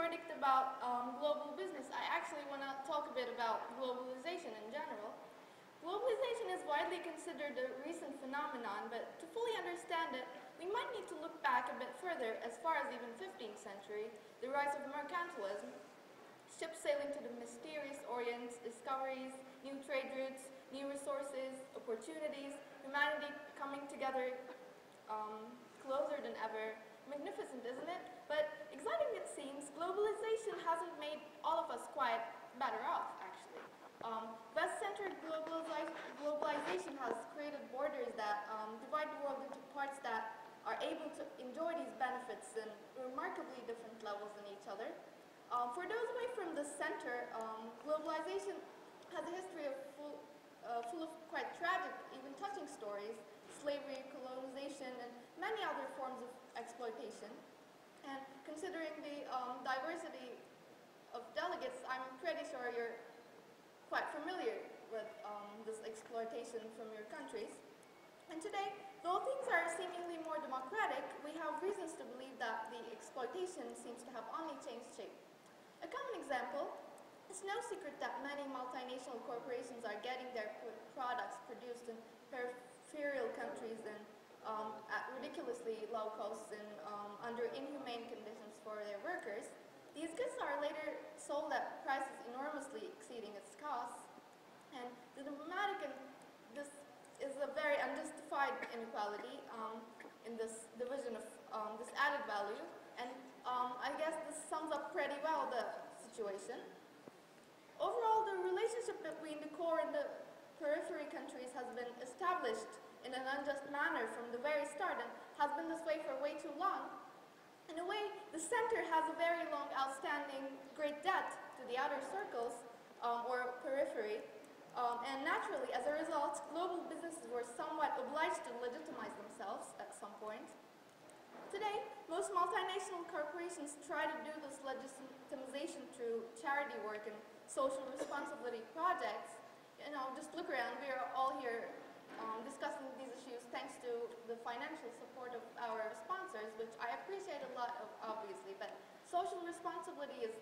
predict about global business, I actually want to talk a bit about globalization in general. Globalization is widely considered a recent phenomenon, but to fully understand it, we might need to look back a bit further, as far as even 15th century, the rise of mercantilism, ships sailing to the mysterious Orient, discoveries, new trade routes, new resources, opportunities, humanity coming together closer than ever. Magnificent, isn't it? But exciting it seems, globalization hasn't made all of us quite better off, actually. West-centered globalization has created borders that divide the world into parts that are able to enjoy these benefits in remarkably different levels than each other. For those away from the center, globalization has a history of full of quite tragic, even touching stories: slavery, colonization, and many other forms of exploitation. And considering the diversity of delegates, I'm pretty sure you're quite familiar with this exploitation from your countries. And today, though things are seemingly more democratic, we have reasons to believe that the exploitation seems to have only changed shape. A common example: it's no secret that many multinational corporations are getting their products produced in peripheral countries and at ridiculously low costs and under inhumane conditions for their workers. These goods are later sold at prices enormously exceeding its costs. And the this is a very unjustified inequality in this division of this added value. And I guess this sums up pretty well the situation. Overall, the relationship between the core and the periphery countries has been established in an unjust manner from the very start and has been this way for way too long. In a way, the center has a very long outstanding great debt to the outer circles or periphery. And naturally, as a result, global businesses were somewhat obliged to legitimize themselves at some point. Today, most multinational corporations try to do this legitimization through charity work and social responsibility projects. You know, just look around. We are all here discussing these issues thanks to the financial support of our sponsors, which I appreciate a lot of, obviously. But social responsibility is,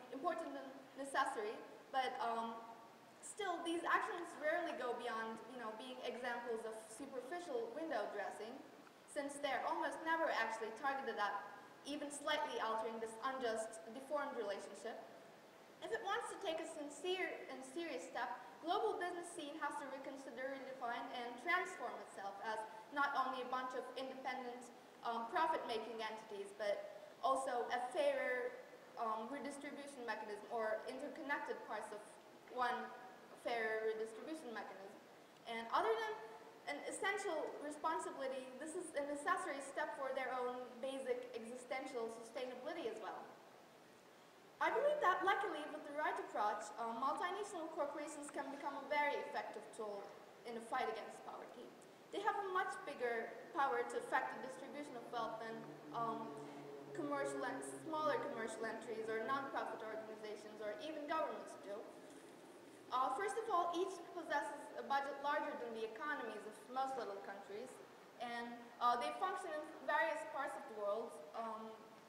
important and necessary. But still, these actions rarely go beyond, being examples of superficial window dressing, since they're almost never actually targeted at even slightly altering this unjust, deformed relationship. If it wants to take a sincere and serious step, global business scene has to reconsider, redefine, and transform itself as not only a bunch of independent, profit-making entities, but also a fairer redistribution mechanism, or interconnected parts of one fairer redistribution mechanism. And other than an essential responsibility, this is a necessary step for their own basic existential sustainability as well. I believe that, luckily, with the right approach, multinational corporations can become a very effective tool in the fight against poverty. They have a much bigger power to affect the distribution of wealth than smaller commercial entries or non-profit organizations or even governments do. First of all, each possesses a budget larger than the economies of most little countries, and they function in various parts of the world,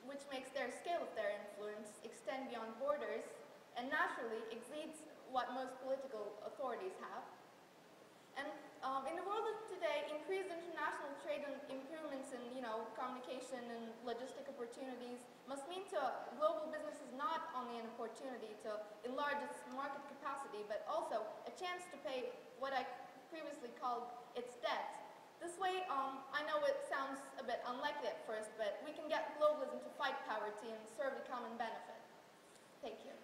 which makes their scale of their influence extend beyond borders and naturally exceeds what most political authorities have. And in the world of today, increased international trade and improvements in communication and logistic opportunities must mean to global businesses not only an opportunity to enlarge its market capacity, but also a chance to pay what I previously called its debt. This way, I know it sounds a bit unlikely at first, but we can get globalism to fight poverty and serve the common benefit. Thank you.